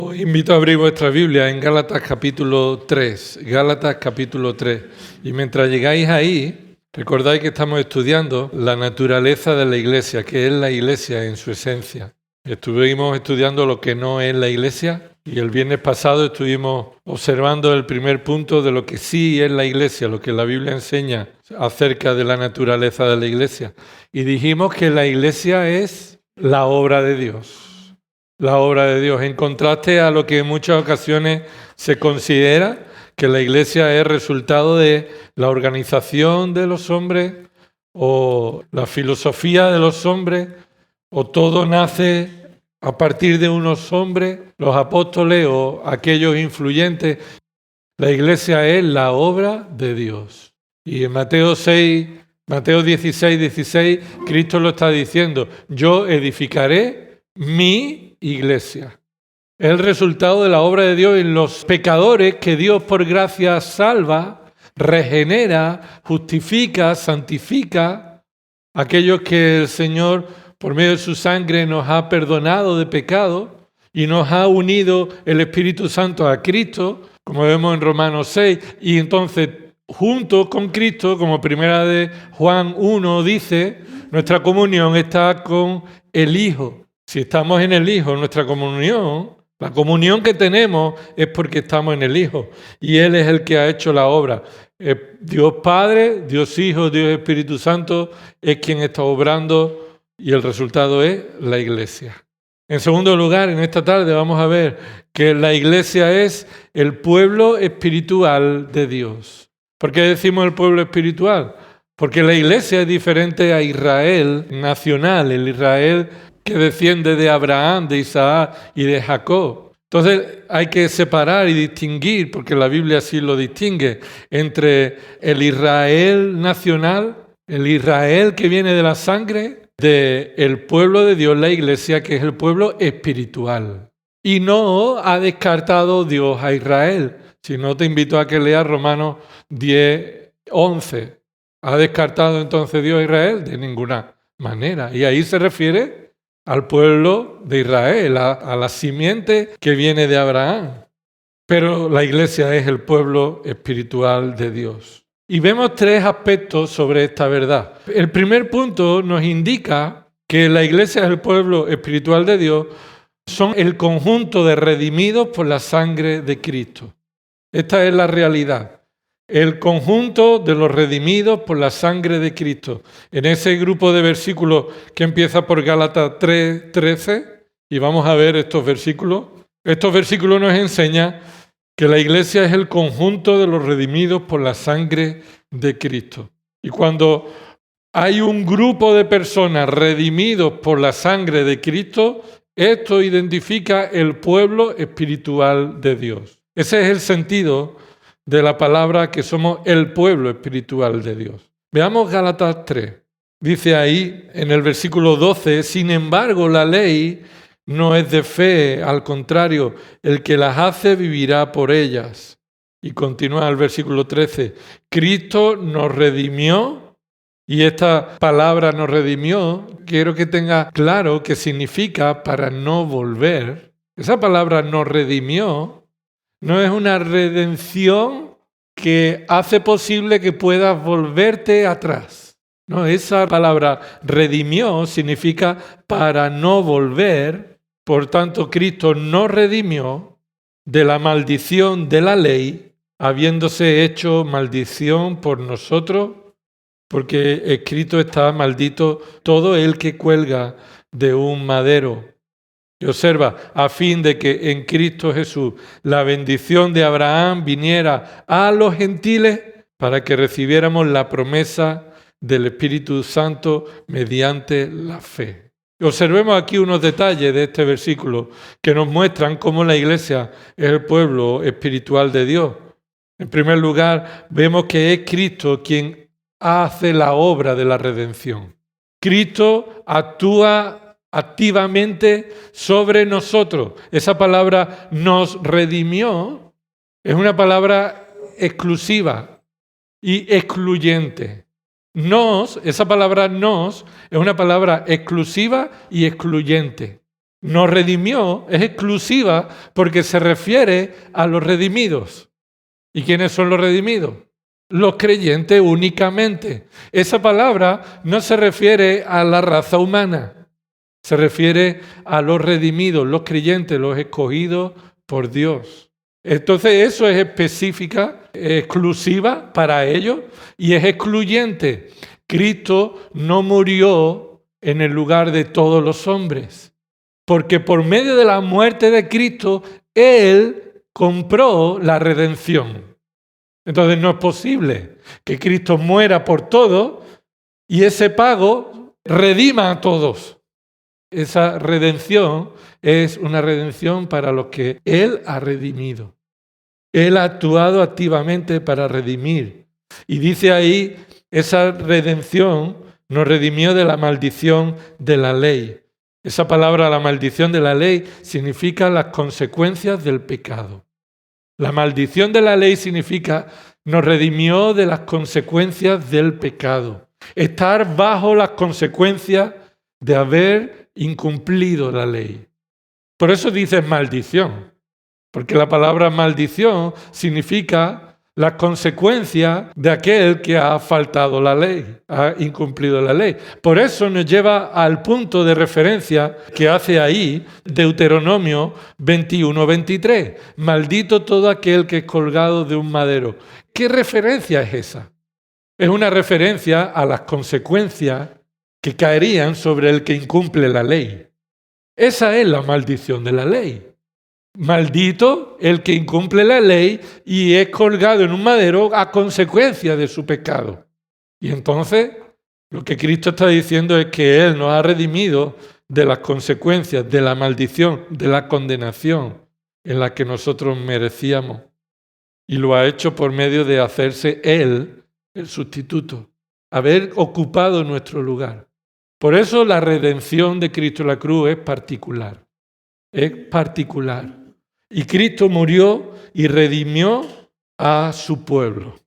Os invito a abrir vuestra Biblia en Gálatas capítulo 3. Gálatas capítulo 3. Y mientras llegáis ahí, recordáis que estamos estudiando la naturaleza de la Iglesia, que es la Iglesia en su esencia. Estuvimos estudiando lo que no es la Iglesia y el viernes pasado estuvimos observando el primer punto de lo que sí es la Iglesia, lo que la Biblia enseña acerca de la naturaleza de la Iglesia. Y dijimos que la Iglesia es la obra de Dios. La obra de Dios, en contraste a lo que en muchas ocasiones se considera que la Iglesia es resultado de la organización de los hombres o la filosofía de los hombres, o todo nace a partir de unos hombres, los apóstoles o aquellos influyentes. La Iglesia es la obra de Dios. Y en Mateo 16, Cristo lo está diciendo: yo edificaré mi Iglesia. Es el resultado de la obra de Dios en los pecadores que Dios por gracia salva, regenera, justifica, santifica, aquellos que el Señor por medio de su sangre nos ha perdonado de pecado y nos ha unido el Espíritu Santo a Cristo, como vemos en Romanos 6, y entonces juntos con Cristo, como primera de Juan 1 dice, nuestra comunión está con el Hijo. Si estamos en el Hijo, nuestra comunión, la comunión que tenemos es porque estamos en el Hijo. Y Él es el que ha hecho la obra. Dios Padre, Dios Hijo, Dios Espíritu Santo es quien está obrando y el resultado es la Iglesia. En segundo lugar, en esta tarde vamos a ver que la Iglesia es el pueblo espiritual de Dios. ¿Por qué decimos el pueblo espiritual? Porque la Iglesia es diferente a Israel nacional, el Israel que desciende de Abraham, de Isaac y de Jacob. Entonces hay que separar y distinguir, porque la Biblia así lo distingue, entre el Israel nacional, el Israel que viene de la sangre, del pueblo de Dios, la Iglesia, que es el pueblo espiritual. Y no ha descartado Dios a Israel. Si no, te invito a que leas Romanos 10, 11. ¿Ha descartado entonces Dios a Israel? De ninguna manera. Y ahí se refiere al pueblo de Israel, a la simiente que viene de Abraham. Pero la Iglesia es el pueblo espiritual de Dios. Y vemos tres aspectos sobre esta verdad. El primer punto nos indica que la Iglesia es el pueblo espiritual de Dios, son el conjunto de redimidos por la sangre de Cristo. Esta es la realidad. El conjunto de los redimidos por la sangre de Cristo. En ese grupo de versículos que empieza por Gálatas 3:13, y vamos a ver estos versículos. Estos versículos nos enseñan que la Iglesia es el conjunto de los redimidos por la sangre de Cristo. Y cuando hay un grupo de personas redimidos por la sangre de Cristo, esto identifica el pueblo espiritual de Dios. Ese es el sentido de la palabra que somos el pueblo espiritual de Dios. Veamos Gálatas 3. Dice ahí en el versículo 12, sin embargo la ley no es de fe, al contrario, el que las hace vivirá por ellas. Y continúa el versículo 13, Cristo nos redimió, y esta palabra nos redimió, quiero que tenga claro que significa para no volver. Esa palabra nos redimió no es una redención que hace posible que puedas volverte atrás. No, esa palabra redimió significa para no volver. Por tanto, Cristo nos redimió de la maldición de la ley, habiéndose hecho maldición por nosotros, porque escrito está: maldito todo el que cuelga de un madero. Y observa, a fin de que en Cristo Jesús la bendición de Abraham viniera a los gentiles para que recibiéramos la promesa del Espíritu Santo mediante la fe. Y observemos aquí unos detalles de este versículo que nos muestran cómo la Iglesia es el pueblo espiritual de Dios. En primer lugar, vemos que es Cristo quien hace la obra de la redención. Cristo actúa activamente sobre nosotros. Esa palabra nos redimió es una palabra exclusiva y excluyente. Esa palabra nos es una palabra exclusiva y excluyente. nos redimió es exclusiva porque se refiere a los redimidos. ¿Y quiénes son los redimidos? Los creyentes únicamente. Esa palabra no se refiere a la raza humana, se refiere a los redimidos, los creyentes, los escogidos por Dios. Entonces eso es específica, exclusiva para ellos y es excluyente. Cristo no murió en el lugar de todos los hombres, porque por medio de la muerte de Cristo, Él compró la redención. Entonces no es posible que Cristo muera por todos y ese pago redima a todos. Esa redención es una redención para los que Él ha redimido. Él ha actuado activamente para redimir. Y dice ahí, esa redención nos redimió de la maldición de la ley. Esa palabra, la maldición de la ley, significa las consecuencias del pecado. La maldición de la ley significa nos redimió de las consecuencias del pecado. Estar bajo las consecuencias de haber incumplido la ley. Por eso dice maldición, porque la palabra maldición significa las consecuencias de aquel que ha faltado la ley, ha incumplido la ley. Por eso nos lleva al punto de referencia que hace ahí Deuteronomio 21:23. Maldito todo aquel que es colgado de un madero. ¿Qué referencia es esa? Es una referencia a las consecuencias que caerían sobre el que incumple la ley. Esa es la maldición de la ley. Maldito el que incumple la ley y es colgado en un madero a consecuencia de su pecado. Y entonces lo que Cristo está diciendo es que Él nos ha redimido de las consecuencias, de la maldición, de la condenación en la que nosotros merecíamos. Y lo ha hecho por medio de hacerse Él el sustituto, haber ocupado nuestro lugar. Por eso la redención de Cristo en la cruz es particular. Es particular. Y Cristo murió y redimió a su pueblo.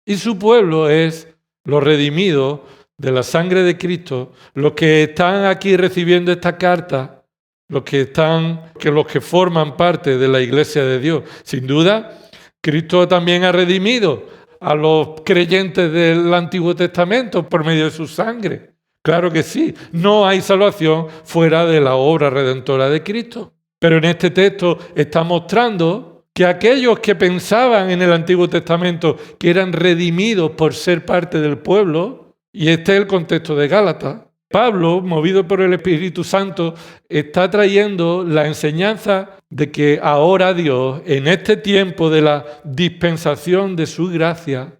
Y su pueblo es los redimidos de la sangre de Cristo, los que están aquí recibiendo esta carta, los que forman parte de la iglesia de Dios. Sin duda, Cristo también ha redimido a los creyentes del Antiguo Testamento por medio de su sangre. Claro que sí, no hay salvación fuera de la obra redentora de Cristo. Pero en este texto está mostrando que aquellos que pensaban en el Antiguo Testamento que eran redimidos por ser parte del pueblo, y este es el contexto de Gálatas, Pablo, movido por el Espíritu Santo, está trayendo la enseñanza de que ahora Dios, en este tiempo de la dispensación de su gracia,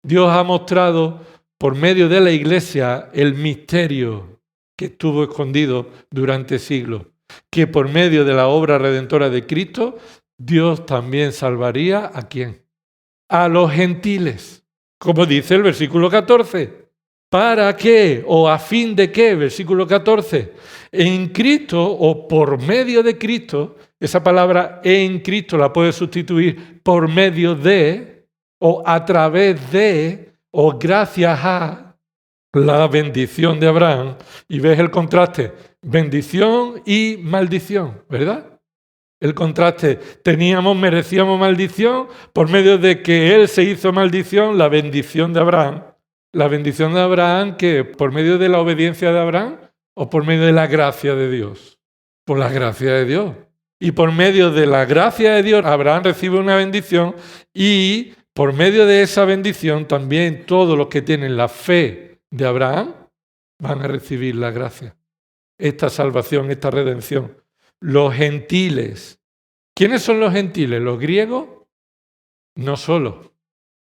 Dios ha mostrado por medio de la iglesia el misterio que estuvo escondido durante siglos. Que por medio de la obra redentora de Cristo, Dios también salvaría ¿a quién? A los gentiles. Como dice el versículo 14. ¿Para qué? ¿O a fin de qué? Versículo 14. En Cristo o por medio de Cristo, esa palabra en Cristo la puede sustituir por medio de, o a través de, o gracias a la bendición de Abraham. Y ves el contraste. Bendición y maldición, ¿verdad? El contraste, merecíamos maldición, por medio de que Él se hizo maldición, la bendición de Abraham. La bendición de Abraham, que por medio de la obediencia de Abraham o por medio de la gracia de Dios. Por la gracia de Dios. Y por medio de la gracia de Dios, Abraham recibe una bendición y por medio de esa bendición también todos los que tienen la fe de Abraham van a recibir la gracia. Esta salvación, esta redención. Los gentiles. ¿Quiénes son los gentiles? ¿Los griegos? No solo.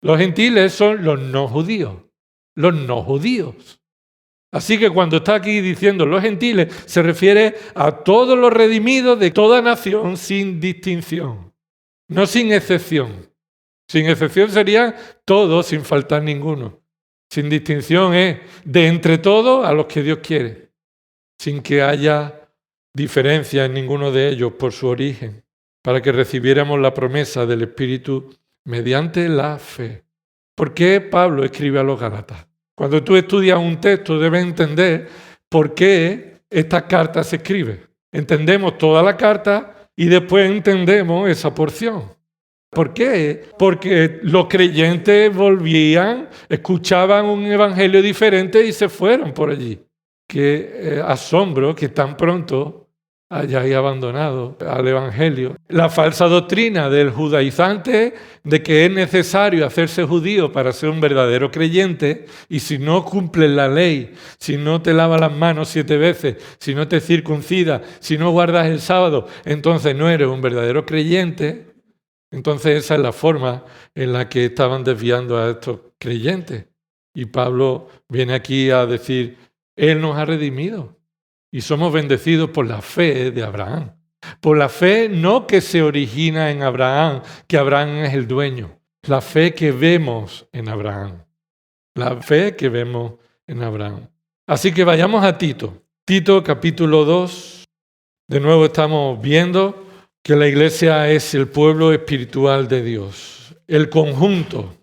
Los gentiles son los no judíos. Los no judíos. Así que cuando está aquí diciendo los gentiles, se refiere a todos los redimidos de toda nación sin distinción. No sin excepción. Sin excepción serían todos sin faltar ninguno. Sin distinción es de entre todos a los que Dios quiere. Sin que haya diferencia en ninguno de ellos por su origen, para que recibiéramos la promesa del Espíritu mediante la fe. ¿Por qué Pablo escribe a los Gálatas? Cuando tú estudias un texto debes entender por qué esta carta se escribe. Entendemos toda la carta y después entendemos esa porción. ¿Por qué? Porque los creyentes volvían, escuchaban un evangelio diferente y se fueron por allí. Qué asombro que tan pronto hayáis abandonado al evangelio. La falsa doctrina del judaizante de que es necesario hacerse judío para ser un verdadero creyente, y si no cumples la ley, si no te lavas las manos 7 veces, si no te circuncidas, si no guardas el sábado, entonces no eres un verdadero creyente. Entonces esa es la forma en la que estaban desviando a estos creyentes. Y Pablo viene aquí a decir, Él nos ha redimido y somos bendecidos por la fe de Abraham. Por la fe no que se origina en Abraham, que Abraham es el dueño. La fe que vemos en Abraham. La fe que vemos en Abraham. Así que vayamos a Tito. Tito capítulo 2. De nuevo estamos viendo que la iglesia es el pueblo espiritual de Dios. El conjunto.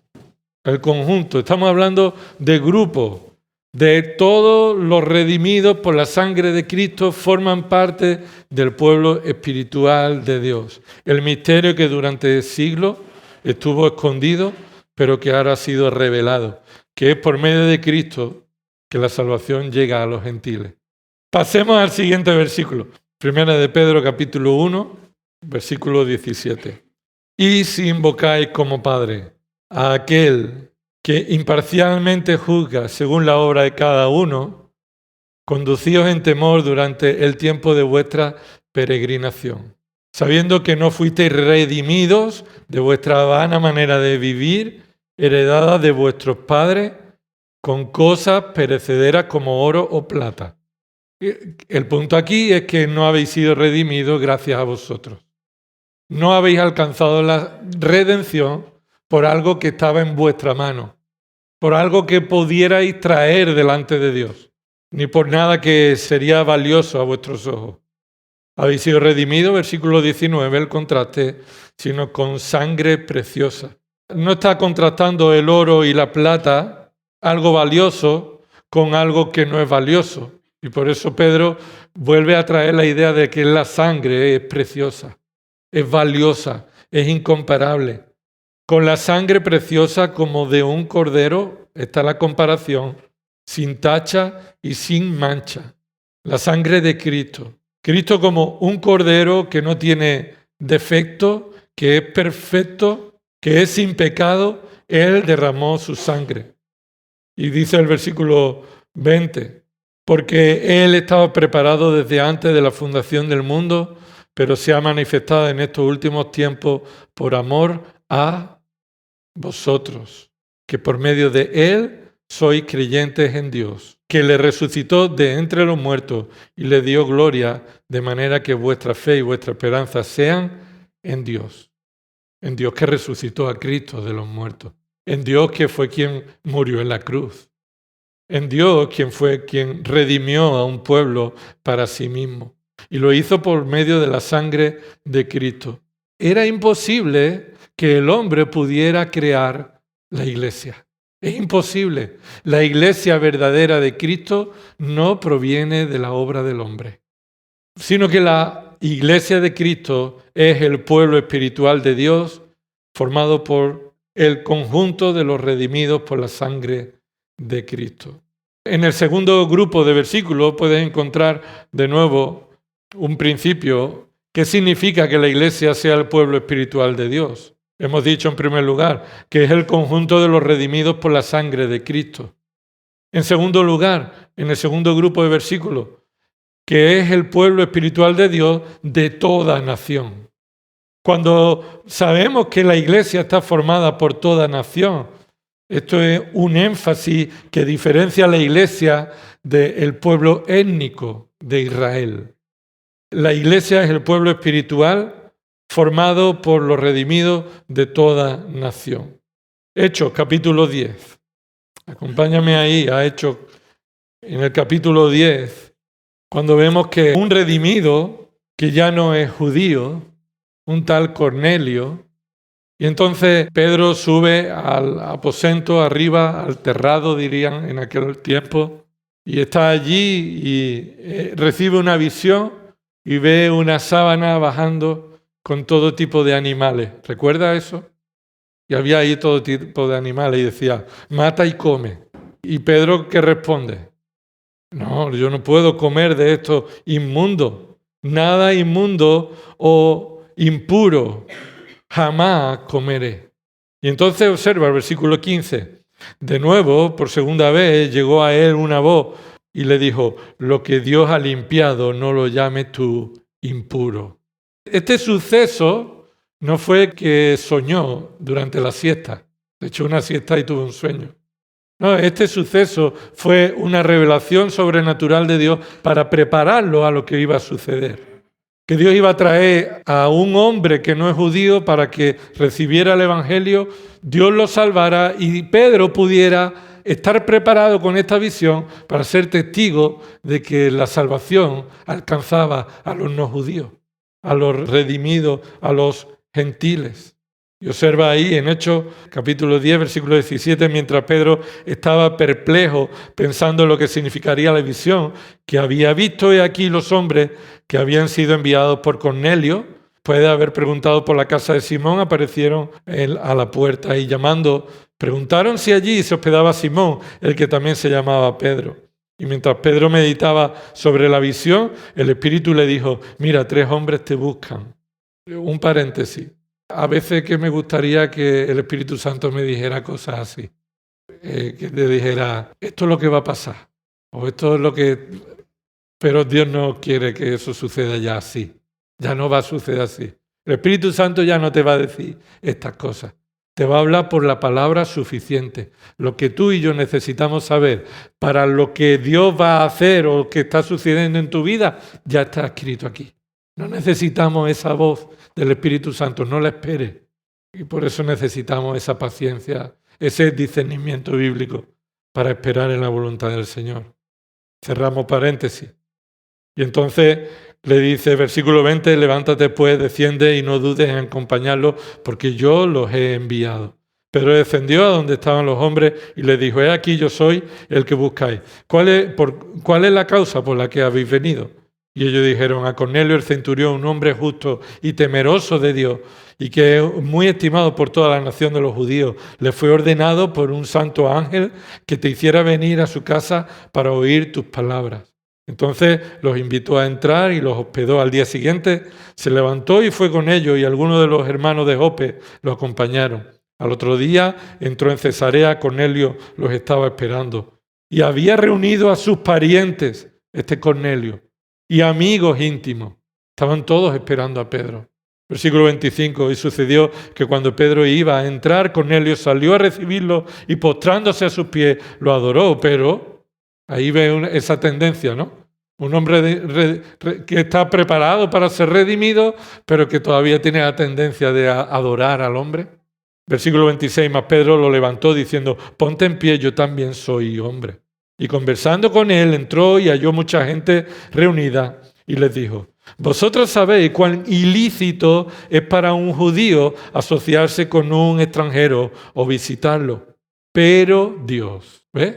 Estamos hablando de grupo. De todos los redimidos por la sangre de Cristo forman parte del pueblo espiritual de Dios. El misterio que durante siglos estuvo escondido, pero que ahora ha sido revelado, que es por medio de Cristo que la salvación llega a los gentiles. Pasemos al siguiente versículo. Primera de Pedro capítulo 1, versículo 17. Y si invocáis como Padre a aquel que imparcialmente juzga según la obra de cada uno, conducíos en temor durante el tiempo de vuestra peregrinación, sabiendo que no fuisteis redimidos de vuestra vana manera de vivir, heredada de vuestros padres, con cosas perecederas como oro o plata. El punto aquí es que no habéis sido redimidos gracias a vosotros. No habéis alcanzado la redención por algo que estaba en vuestra mano, por algo que pudierais traer delante de Dios, ni por nada que sería valioso a vuestros ojos. Habéis sido redimidos, versículo 19, el contraste, sino con sangre preciosa. No está contrastando el oro y la plata, algo valioso, con algo que no es valioso. Y por eso Pedro vuelve a traer la idea de que la sangre es preciosa, es valiosa, es incomparable. Con la sangre preciosa como de un cordero, está la comparación, sin tacha y sin mancha. La sangre de Cristo. Cristo como un cordero que no tiene defecto, que es perfecto, que es sin pecado, Él derramó su sangre. Y dice el versículo 20, porque Él estaba preparado desde antes de la fundación del mundo, pero se ha manifestado en estos últimos tiempos por amor a vosotros, que por medio de Él sois creyentes en Dios, que le resucitó de entre los muertos y le dio gloria, de manera que vuestra fe y vuestra esperanza sean en Dios que resucitó a Cristo de los muertos, en Dios que fue quien murió en la cruz, en Dios quien fue quien redimió a un pueblo para sí mismo, y lo hizo por medio de la sangre de Cristo. Era imposible que el hombre pudiera crear la iglesia. Es imposible. La iglesia verdadera de Cristo no proviene de la obra del hombre, sino que la iglesia de Cristo es el pueblo espiritual de Dios, formado por el conjunto de los redimidos por la sangre de Cristo. En el segundo grupo de versículos puedes encontrar de nuevo un principio. ¿Qué significa que la iglesia sea el pueblo espiritual de Dios? Hemos dicho en primer lugar que es el conjunto de los redimidos por la sangre de Cristo. En segundo lugar, en el segundo grupo de versículos, que es el pueblo espiritual de Dios de toda nación. Cuando sabemos que la iglesia está formada por toda nación, esto es un énfasis que diferencia a la iglesia del pueblo étnico de Israel. La iglesia es el pueblo espiritual formado por los redimidos de toda nación. Hechos, capítulo 10. Acompáñame ahí a Hechos, en el capítulo 10, cuando vemos que un redimido, que ya no es judío, un tal Cornelio, y entonces Pedro sube al aposento arriba, al terrado dirían en aquel tiempo, y está allí y recibe una visión. y ve una sábana bajando con todo tipo de animales. ¿Recuerda eso? Y había ahí todo tipo de animales y decía, mata y come. ¿Y Pedro qué responde? No, yo no puedo comer de esto inmundo. Nada inmundo o impuro jamás comeré. Y entonces observa el versículo 15. De nuevo, por segunda vez, llegó a él una voz y le dijo, lo que Dios ha limpiado no lo llames tú impuro. Este suceso no fue que soñó durante la siesta. Echó una siesta y tuvo un sueño. No, este suceso fue una revelación sobrenatural de Dios para prepararlo a lo que iba a suceder. Que Dios iba a traer a un hombre que no es judío para que recibiera el Evangelio, Dios lo salvara y Pedro pudiera estar preparado con esta visión para ser testigo de que la salvación alcanzaba a los no judíos, a los redimidos, a los gentiles. Y observa ahí en Hechos capítulo 10, versículo 17, mientras Pedro estaba perplejo pensando en lo que significaría la visión, que había visto he aquí los hombres que habían sido enviados por Cornelio, puede haber preguntado por la casa de Simón, aparecieron a la puerta y llamando, preguntaron si allí se hospedaba Simón, el que también se llamaba Pedro. Y mientras Pedro meditaba sobre la visión, el Espíritu le dijo, mira, 3 hombres te buscan. Un paréntesis. A veces que me gustaría que el Espíritu Santo me dijera cosas así, que te dijera, esto es lo que va a pasar, o esto es lo que... Pero Dios no quiere que eso suceda ya así, ya no va a suceder así. El Espíritu Santo ya no te va a decir estas cosas, te va a hablar por la palabra suficiente. Lo que tú y yo necesitamos saber para lo que Dios va a hacer o lo que está sucediendo en tu vida, ya está escrito aquí. No necesitamos esa voz del Espíritu Santo, no la esperes. Y por eso necesitamos esa paciencia, ese discernimiento bíblico para esperar en la voluntad del Señor. Cerramos paréntesis. Y entonces le dice, versículo 20, levántate pues, desciende y no dudes en acompañarlos, porque yo los he enviado. Pedro descendió a donde estaban los hombres y les dijo, he aquí yo soy el que buscáis. ¿Cuál es la causa por la que habéis venido? Y ellos dijeron, a Cornelio el centurión, un hombre justo y temeroso de Dios, y que es muy estimado por toda la nación de los judíos, le fue ordenado por un santo ángel que te hiciera venir a su casa para oír tus palabras. Entonces los invitó a entrar y los hospedó. Al día siguiente se levantó y fue con ellos, y algunos de los hermanos de Jope lo acompañaron. Al otro día entró en Cesarea, Cornelio los estaba esperando, y había reunido a sus parientes, Cornelio, y amigos íntimos. Estaban todos esperando a Pedro. Versículo 25, y sucedió que cuando Pedro iba a entrar, Cornelio salió a recibirlo y postrándose a sus pies lo adoró. Pero ahí ve esa tendencia, ¿no? Un hombre que está preparado para ser redimido, pero que todavía tiene la tendencia de adorar al hombre. Versículo 26, más Pedro lo levantó diciendo, ponte en pie, yo también soy hombre. Y conversando con él, entró y halló mucha gente reunida y les dijo, vosotros sabéis cuán ilícito es para un judío asociarse con un extranjero o visitarlo. Pero Dios, ¿ves?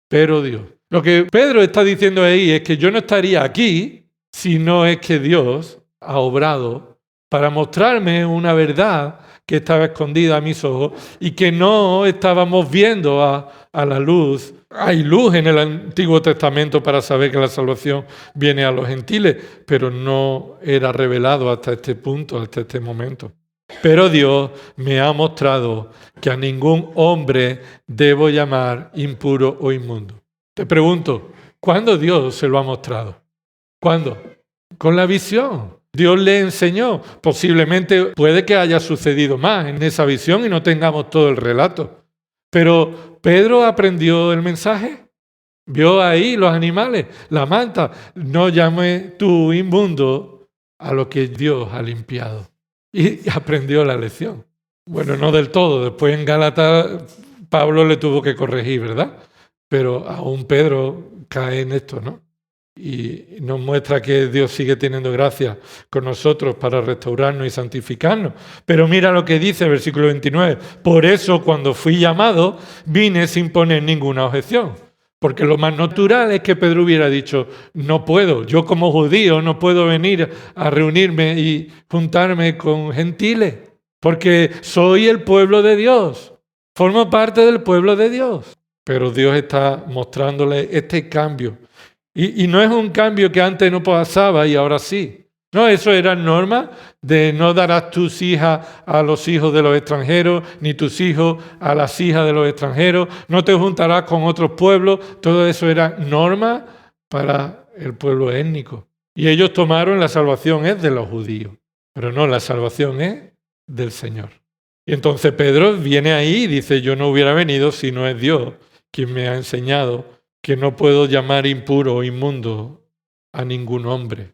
Pero Dios. Lo que Pedro está diciendo ahí es que yo no estaría aquí si no es que Dios ha obrado para mostrarme una verdad que estaba escondida a mis ojos y que no estábamos viendo a la luz. Hay luz en el Antiguo Testamento para saber que la salvación viene a los gentiles, pero no era revelado hasta este punto, hasta este momento. Pero Dios me ha mostrado que a ningún hombre debo llamar impuro o inmundo. Te pregunto, ¿cuándo Dios se lo ha mostrado? ¿Cuándo? Con la visión. Dios le enseñó. Posiblemente puede que haya sucedido más en esa visión y no tengamos todo el relato. Pero Pedro aprendió el mensaje. Vio ahí los animales, la manta. No llame tú inmundo a lo que Dios ha limpiado. Y aprendió la lección. Bueno, no del todo. Después en Gálatas Pablo le tuvo que corregir, ¿verdad? Pero aún Pedro cae en esto, ¿no? Y nos muestra que Dios sigue teniendo gracia con nosotros para restaurarnos y santificarnos. Pero mira lo que dice el versículo 29. Por eso cuando fui llamado, vine sin poner ninguna objeción. Porque lo más natural es que Pedro hubiera dicho, no puedo, yo como judío no puedo venir a reunirme y juntarme con gentiles, porque soy el pueblo de Dios, formo parte del pueblo de Dios. Pero Dios está mostrándole este cambio. Y no es un cambio que antes no pasaba y ahora sí. No, eso era norma de no darás tus hijas a los hijos de los extranjeros, ni tus hijos a las hijas de los extranjeros, no te juntarás con otros pueblos, todo eso era norma para el pueblo étnico. Y ellos tomaron la salvación es de los judíos, pero no, la salvación es del Señor. Y entonces Pedro viene ahí y dice, yo no hubiera venido si no es Dios quien me ha enseñado que no puedo llamar impuro o inmundo a ningún hombre.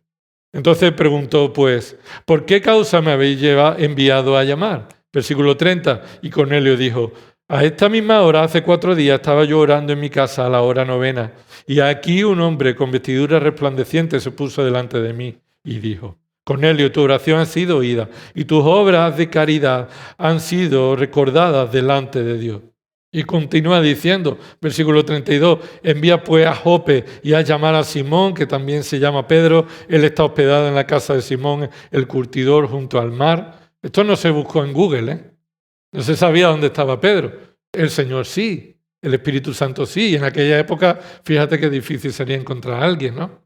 Entonces preguntó, pues, ¿por qué causa me habéis enviado a llamar? Versículo 30, y Cornelio dijo, a esta misma hora, hace 4 días, estaba yo orando en mi casa a la hora 9, y aquí un hombre con vestidura resplandeciente se puso delante de mí y dijo, Cornelio, tu oración ha sido oída, y tus obras de caridad han sido recordadas delante de Dios. Y continúa diciendo, versículo 32, envía pues a Jope y a llamar a Simón, que también se llama Pedro, él está hospedado en la casa de Simón, el curtidor, junto al mar. Esto no se buscó en Google, ¿eh? No se sabía dónde estaba Pedro. El Señor sí, el Espíritu Santo sí, y en aquella época, fíjate qué difícil sería encontrar a alguien, ¿no?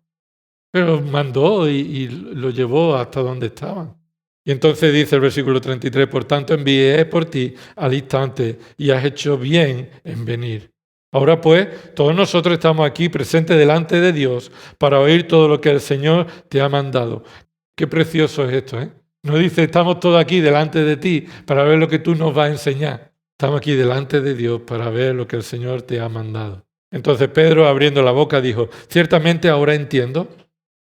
Pero mandó y lo llevó hasta donde estaban. Y entonces dice el versículo 33, por tanto envié por ti al instante y has hecho bien en venir. Ahora pues, todos nosotros estamos aquí presentes delante de Dios para oír todo lo que el Señor te ha mandado. Qué precioso es esto, ¿eh? No dice, estamos todos aquí delante de ti para ver lo que tú nos vas a enseñar. Estamos aquí delante de Dios para ver lo que el Señor te ha mandado. Entonces Pedro, abriendo la boca, dijo, ciertamente ahora entiendo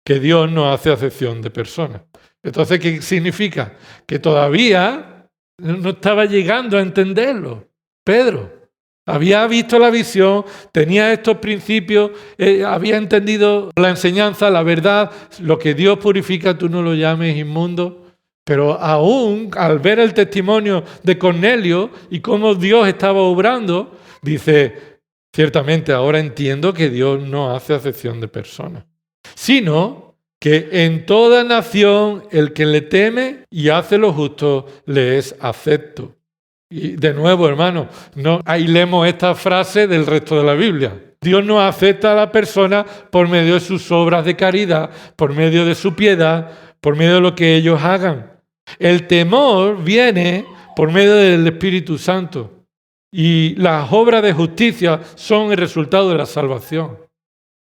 que Dios no hace acepción de personas. Entonces, ¿qué significa? Que todavía no estaba llegando a entenderlo. Pedro había visto la visión, tenía estos principios, había entendido la enseñanza, la verdad, lo que Dios purifica, tú no lo llames inmundo. Pero aún al ver el testimonio de Cornelio y cómo Dios estaba obrando, dice, ciertamente ahora entiendo que Dios no hace acepción de personas, sino que en toda nación el que le teme y hace lo justo le es acepto. Y de nuevo, hermano, no aislemos esta frase del resto de la Biblia. Dios no acepta a la persona por medio de sus obras de caridad, por medio de su piedad, por medio de lo que ellos hagan. El temor viene por medio del Espíritu Santo y las obras de justicia son el resultado de la salvación.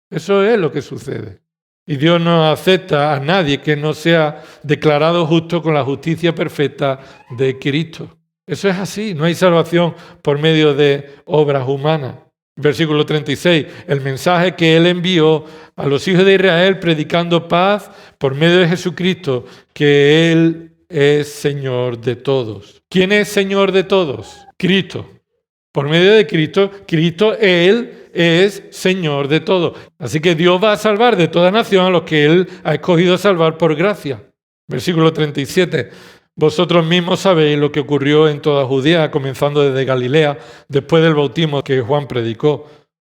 Eso es lo que sucede. Y Dios no acepta a nadie que no sea declarado justo con la justicia perfecta de Cristo. Eso es así, no hay salvación por medio de obras humanas. Versículo 36, el mensaje que Él envió a los hijos de Israel predicando paz por medio de Jesucristo, que Él es Señor de todos. ¿Quién es Señor de todos? Cristo. Por medio de Cristo, Él es Señor de todo. Así que Dios va a salvar de toda nación a los que Él ha escogido salvar por gracia. Versículo 37. Vosotros mismos sabéis lo que ocurrió en toda Judea, comenzando desde Galilea, después del bautismo que Juan predicó.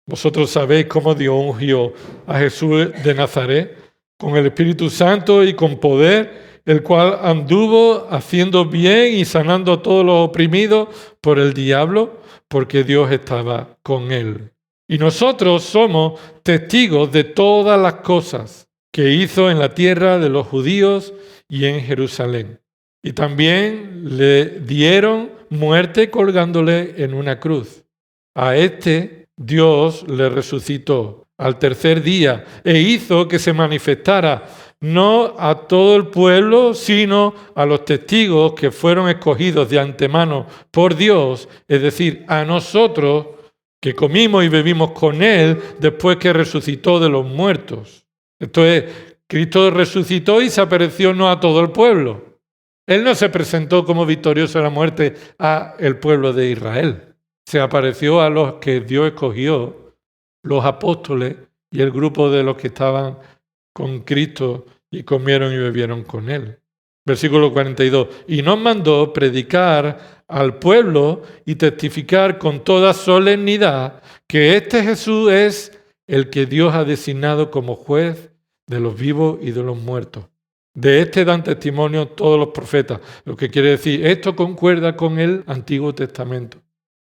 Vosotros sabéis cómo Dios ungió a Jesús de Nazaret con el Espíritu Santo y con poder, el cual anduvo haciendo bien y sanando a todos los oprimidos por el diablo, porque Dios estaba con él. Y nosotros somos testigos de todas las cosas que hizo en la tierra de los judíos y en Jerusalén. Y también le dieron muerte colgándole en una cruz. A este Dios le resucitó al tercer día e hizo que se manifestara no a todo el pueblo, sino a los testigos que fueron escogidos de antemano por Dios, es decir, a nosotros que comimos y bebimos con Él después que resucitó de los muertos. Esto es, Cristo resucitó y se apareció no a todo el pueblo. Él no se presentó como victorioso de la muerte a el pueblo de Israel. Se apareció a los que Dios escogió, los apóstoles y el grupo de los que estaban con Cristo y comieron y bebieron con Él. Versículo 42. Y nos mandó predicar al pueblo y testificar con toda solemnidad que este Jesús es el que Dios ha designado como juez de los vivos y de los muertos. De este dan testimonio todos los profetas. Lo que quiere decir, esto concuerda con el Antiguo Testamento.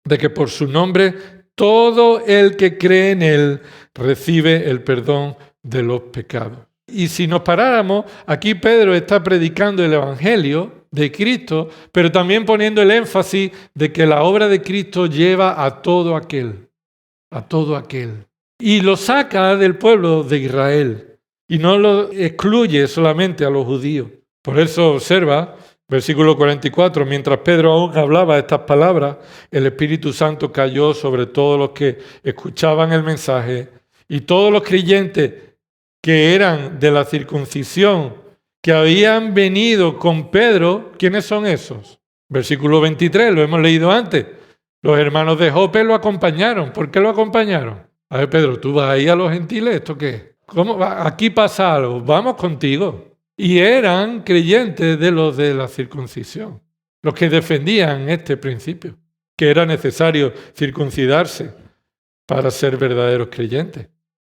De que por su nombre todo el que cree en él recibe el perdón de los pecados. Y si nos paráramos, aquí Pedro está predicando el Evangelio de Cristo, pero también poniendo el énfasis de que la obra de Cristo lleva a todo aquel. Y lo saca del pueblo de Israel y no lo excluye solamente a los judíos. Por eso observa, versículo 44, mientras Pedro aún hablaba estas palabras, el Espíritu Santo cayó sobre todos los que escuchaban el mensaje y todos los creyentes que eran de la circuncisión, que habían venido con Pedro. ¿Quiénes son esos? Versículo 23, lo hemos leído antes. Los hermanos de Jope lo acompañaron. ¿Por qué lo acompañaron? A ver, Pedro, ¿tú vas ahí a los gentiles? ¿Esto qué? ¿Cómo va? Aquí pasa algo, vamos contigo. Y eran creyentes de los de la circuncisión, los que defendían este principio, que era necesario circuncidarse para ser verdaderos creyentes.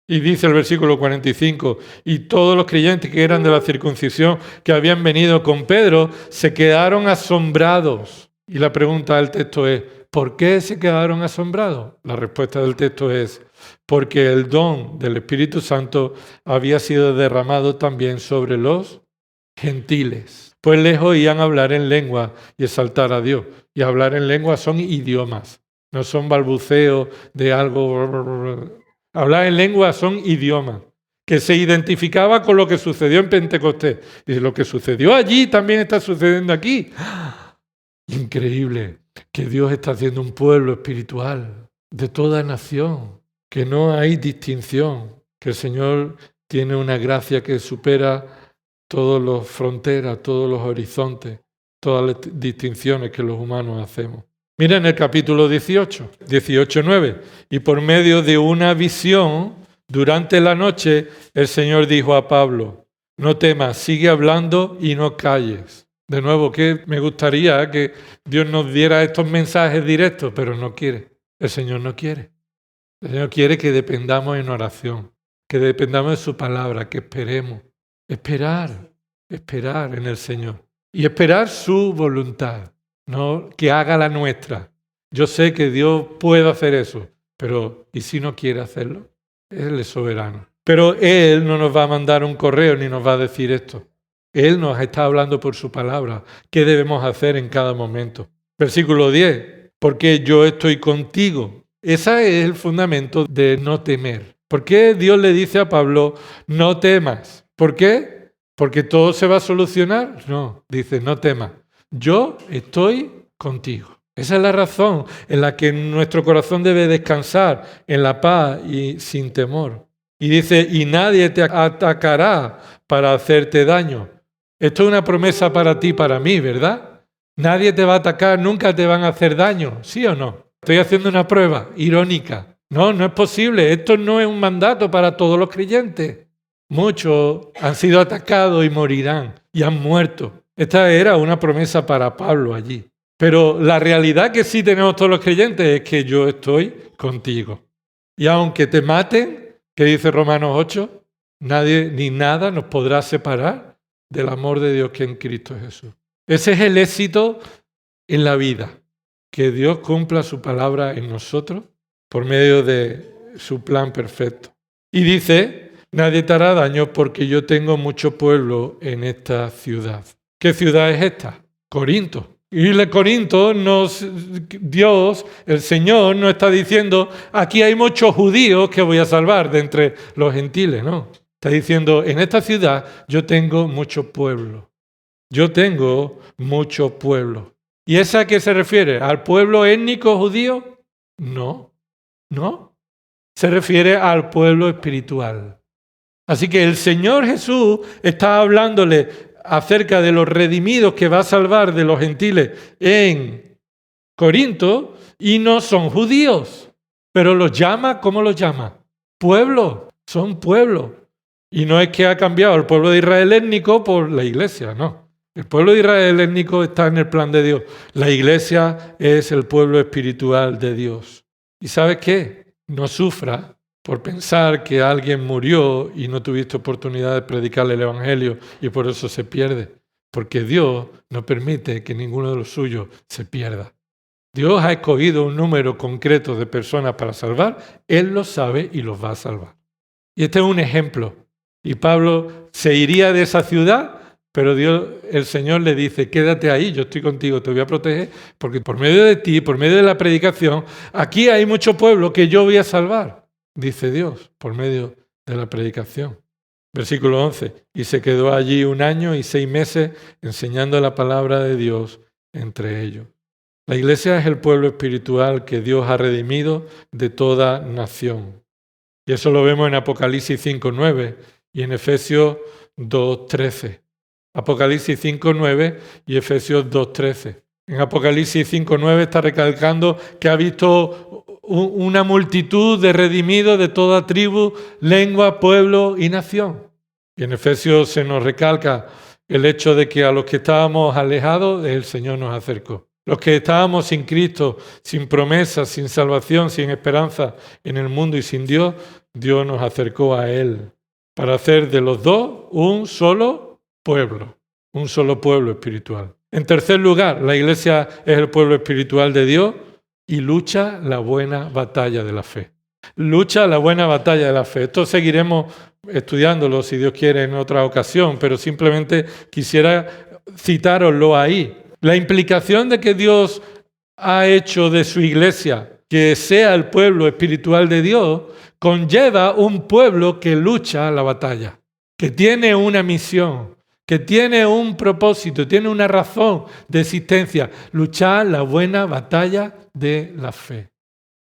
Y dice el versículo 45, y todos los creyentes que eran de la circuncisión, que habían venido con Pedro, se quedaron asombrados. Y la pregunta del texto es, ¿por qué se quedaron asombrados? La respuesta del texto es, porque el don del Espíritu Santo había sido derramado también sobre los gentiles. Pues les oían hablar en lengua y exaltar a Dios. Y hablar en lengua son idiomas, no son balbuceos de algo. Hablar en lengua son idiomas, que se identificaba con lo que sucedió en Pentecostés. Y lo que sucedió allí también está sucediendo aquí. Increíble que Dios está haciendo un pueblo espiritual de toda nación, que no hay distinción, que el Señor tiene una gracia que supera todas las fronteras, todos los horizontes, todas las distinciones que los humanos hacemos. Mira en el capítulo 18:9, y por medio de una visión, durante la noche, el Señor dijo a Pablo, no temas, sigue hablando y no calles. De nuevo, que me gustaría que Dios nos diera estos mensajes directos, pero no quiere. El Señor no quiere. El Señor quiere que dependamos en oración, que dependamos de su palabra, que esperemos. Esperar en el Señor y esperar su voluntad. No que haga la nuestra. Yo sé que Dios puede hacer eso, pero ¿y si no quiere hacerlo? Él es soberano. Pero Él no nos va a mandar un correo ni nos va a decir esto. Él nos está hablando por su palabra. ¿Qué debemos hacer en cada momento? Versículo 10. Porque yo estoy contigo. Ese es el fundamento de no temer. ¿Por qué Dios le dice a Pablo, no temas? ¿Por qué? ¿Porque todo se va a solucionar? No, dice, no temas. Yo estoy contigo. Esa es la razón en la que nuestro corazón debe descansar en la paz y sin temor. Y dice, y nadie te atacará para hacerte daño. Esto es una promesa para ti y para mí, ¿verdad? Nadie te va a atacar, nunca te van a hacer daño, ¿sí o no? Estoy haciendo una prueba irónica. No, no es posible. Esto no es un mandato para todos los creyentes. Muchos han sido atacados y morirán y han muerto. Esta era una promesa para Pablo allí. Pero la realidad que sí tenemos todos los creyentes es que yo estoy contigo. Y aunque te maten, que dice Romanos 8, nadie ni nada nos podrá separar del amor de Dios que en Cristo Jesús. Ese es el éxito en la vida, que Dios cumpla su palabra en nosotros por medio de su plan perfecto. Y dice, nadie te hará daño porque yo tengo mucho pueblo en esta ciudad. ¿Qué ciudad es esta? Corinto. Y Corinto, Dios, el Señor, nos está diciendo, aquí hay muchos judíos que voy a salvar de entre los gentiles, ¿no? Está diciendo, en esta ciudad yo tengo mucho pueblo. Yo tengo mucho pueblo. ¿Y esa a qué se refiere? ¿Al pueblo étnico judío? No. Se refiere al pueblo espiritual. Así que el Señor Jesús está hablándole acerca de los redimidos que va a salvar de los gentiles en Corinto y no son judíos, pero los llama, ¿cómo los llama? Pueblo, son pueblo. Y no es que ha cambiado el pueblo de Israel étnico por la iglesia, no. El pueblo de Israel étnico está en el plan de Dios. La iglesia es el pueblo espiritual de Dios. ¿Y sabes qué? No sufra por pensar que alguien murió y no tuviste oportunidad de predicarle el evangelio y por eso se pierde. Porque Dios no permite que ninguno de los suyos se pierda. Dios ha escogido un número concreto de personas para salvar. Él lo sabe y los va a salvar. Y este es un ejemplo. Y Pablo se iría de esa ciudad, pero el Señor le dice, quédate ahí, yo estoy contigo, te voy a proteger, porque por medio de ti, por medio de la predicación, aquí hay mucho pueblo que yo voy a salvar, dice Dios, por medio de la predicación. Versículo 11, y se quedó allí 1 año y 6 meses enseñando la palabra de Dios entre ellos. La iglesia es el pueblo espiritual que Dios ha redimido de toda nación. Y eso lo vemos en Apocalipsis 5:9 y en Efesios 2:13. Apocalipsis 5:9 y Efesios 2:13. En Apocalipsis 5:9 está recalcando que ha visto una multitud de redimidos de toda tribu, lengua, pueblo y nación. Y en Efesios se nos recalca el hecho de que a los que estábamos alejados, el Señor nos acercó. Los que estábamos sin Cristo, sin promesa, sin salvación, sin esperanza en el mundo y sin Dios, Dios nos acercó a Él para hacer de los dos un solo pueblo espiritual. En tercer lugar, la iglesia es el pueblo espiritual de Dios y lucha la buena batalla de la fe. Lucha la buena batalla de la fe. Esto seguiremos estudiándolo, si Dios quiere, en otra ocasión, pero simplemente quisiera citároslo ahí. La implicación de que Dios ha hecho de su iglesia que sea el pueblo espiritual de Dios conlleva un pueblo que lucha la batalla, que tiene una misión, que tiene un propósito, tiene una razón de existencia, luchar la buena batalla de la fe.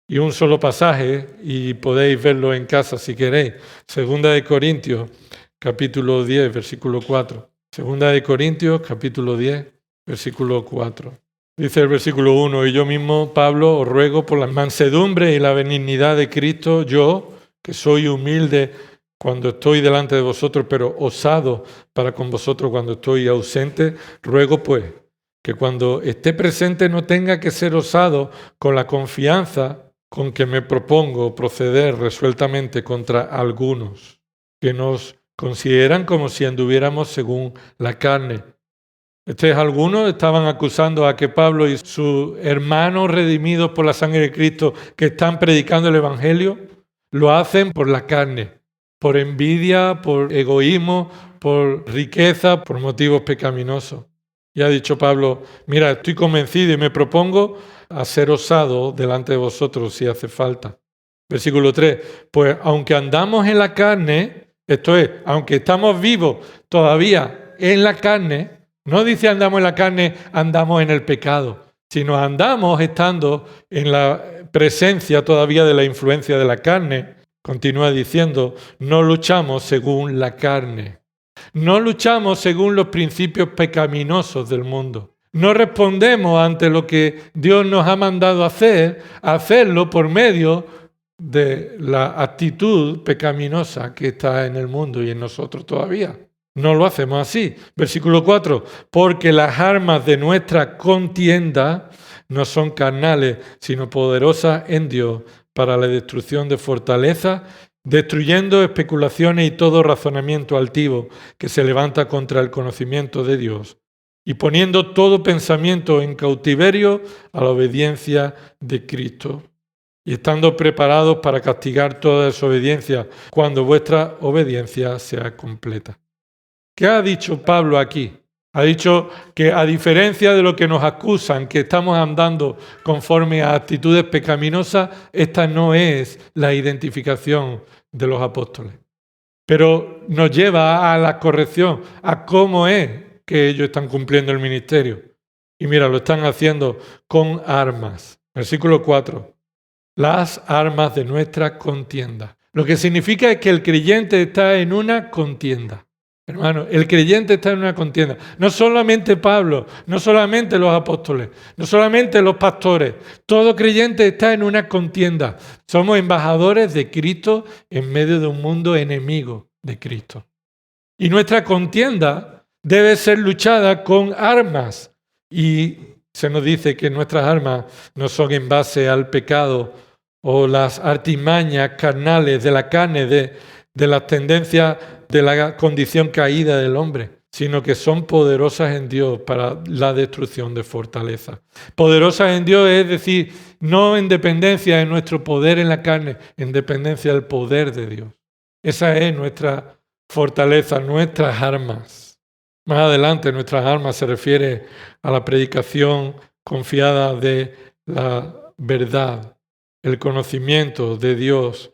Y un solo pasaje, y podéis verlo en casa si queréis, 2 Corintios, capítulo 10, versículo 4. 2 Corintios, capítulo 10, versículo 4. Dice el versículo 1, y yo mismo, Pablo, os ruego por la mansedumbre y la benignidad de Cristo, yo, que soy humilde cuando estoy delante de vosotros, pero osado para con vosotros cuando estoy ausente, ruego pues que cuando esté presente no tenga que ser osado con la confianza con que me propongo proceder resueltamente contra algunos que nos consideran como si anduviéramos según la carne. Algunos estaban acusando a que Pablo y sus hermanos redimidos por la sangre de Cristo que están predicando el Evangelio, lo hacen por la carne, por envidia, por egoísmo, por riqueza, por motivos pecaminosos. Y ha dicho Pablo, mira, estoy convencido y me propongo a ser osado delante de vosotros si hace falta. Versículo 3, pues aunque andamos en la carne, esto es, aunque estamos vivos todavía en la carne, no dice andamos en la carne, andamos en el pecado, sino andamos estando en la presencia todavía de la influencia de la carne. Continúa diciendo, no luchamos según la carne. No luchamos según los principios pecaminosos del mundo. No respondemos ante lo que Dios nos ha mandado hacer, hacerlo por medio de la actitud pecaminosa que está en el mundo y en nosotros todavía. No lo hacemos así. Versículo 4, porque las armas de nuestra contienda no son carnales, sino poderosas en Dios para la destrucción de fortalezas, destruyendo especulaciones y todo razonamiento altivo que se levanta contra el conocimiento de Dios, y poniendo todo pensamiento en cautiverio a la obediencia de Cristo, y estando preparados para castigar toda desobediencia cuando vuestra obediencia sea completa. ¿Qué ha dicho Pablo aquí? Ha dicho que a diferencia de lo que nos acusan, que estamos andando conforme a actitudes pecaminosas, esta no es la identificación de los apóstoles. Pero nos lleva a la corrección, a cómo es que ellos están cumpliendo el ministerio. Y mira, lo están haciendo con armas. Versículo 4. Las armas de nuestra contienda. Lo que significa es que el creyente está en una contienda. Hermano, el creyente está en una contienda. No solamente Pablo, no solamente los apóstoles, no solamente los pastores. Todo creyente está en una contienda. Somos embajadores de Cristo en medio de un mundo enemigo de Cristo. Y nuestra contienda debe ser luchada con armas. Y se nos dice que nuestras armas no son en base al pecado o las artimañas carnales de la carne, de las tendencias de la condición caída del hombre, sino que son poderosas en Dios para la destrucción de fortaleza. Poderosas en Dios es decir, no en dependencia de nuestro poder en la carne, en dependencia del poder de Dios. Esa es nuestra fortaleza, nuestras armas. Más adelante, nuestras armas se refiere a la predicación confiada de la verdad, el conocimiento de Dios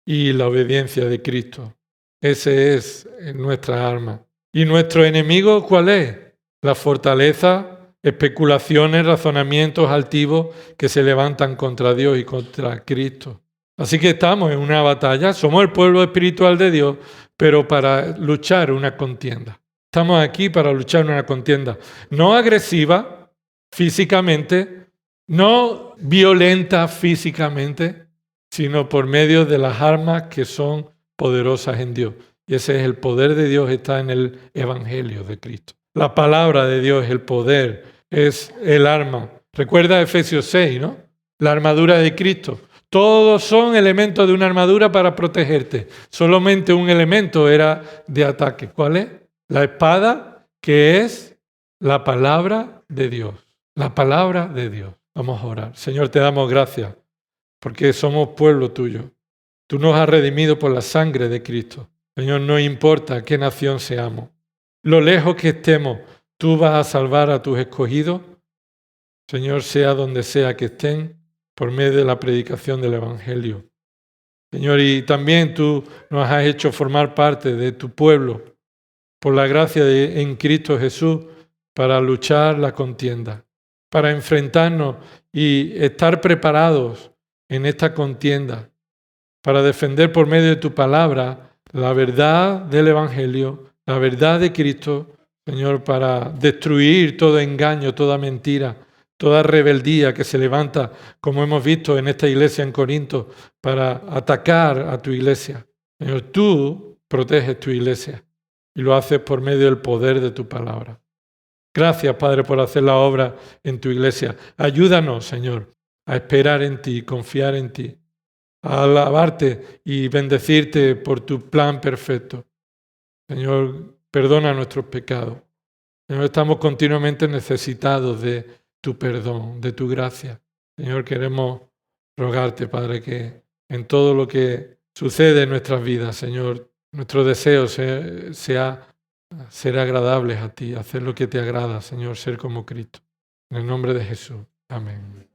y la obediencia de Cristo. Ese es nuestra arma. ¿Y nuestro enemigo cuál es? La fortaleza, especulaciones, razonamientos altivos que se levantan contra Dios y contra Cristo. Así que estamos en una batalla, somos el pueblo espiritual de Dios, pero para luchar una contienda. Estamos aquí para luchar una contienda, no agresiva físicamente, no violenta físicamente, sino por medio de las armas que son poderosas en Dios. Y ese es el poder de Dios, está en el Evangelio de Cristo. La palabra de Dios, el poder, es el arma. Recuerda Efesios 6, ¿no? La armadura de Cristo. Todos son elementos de una armadura para protegerte. Solamente un elemento era de ataque. ¿Cuál es? La espada, que es la palabra de Dios. La palabra de Dios. Vamos a orar. Señor, te damos gracias porque somos pueblo tuyo. Tú nos has redimido por la sangre de Cristo. Señor, no importa qué nación seamos, lo lejos que estemos, tú vas a salvar a tus escogidos. Señor, sea donde sea que estén, por medio de la predicación del Evangelio. Señor, y también tú nos has hecho formar parte de tu pueblo, por la gracia en Cristo Jesús, para luchar la contienda, para enfrentarnos y estar preparados en esta contienda, para defender por medio de tu palabra la verdad del Evangelio, la verdad de Cristo, Señor, para destruir todo engaño, toda mentira, toda rebeldía que se levanta, como hemos visto en esta iglesia en Corinto, para atacar a tu iglesia. Señor, tú proteges tu iglesia y lo haces por medio del poder de tu palabra. Gracias, Padre, por hacer la obra en tu iglesia. Ayúdanos, Señor, a esperar en ti, confiar en ti, a alabarte y bendecirte por tu plan perfecto. Señor, perdona nuestros pecados. Señor, estamos continuamente necesitados de tu perdón, de tu gracia. Señor, queremos rogarte, Padre, que en todo lo que sucede en nuestras vidas, Señor, nuestro deseo sea ser agradables a ti, hacer lo que te agrada, Señor, ser como Cristo. En el nombre de Jesús. Amén.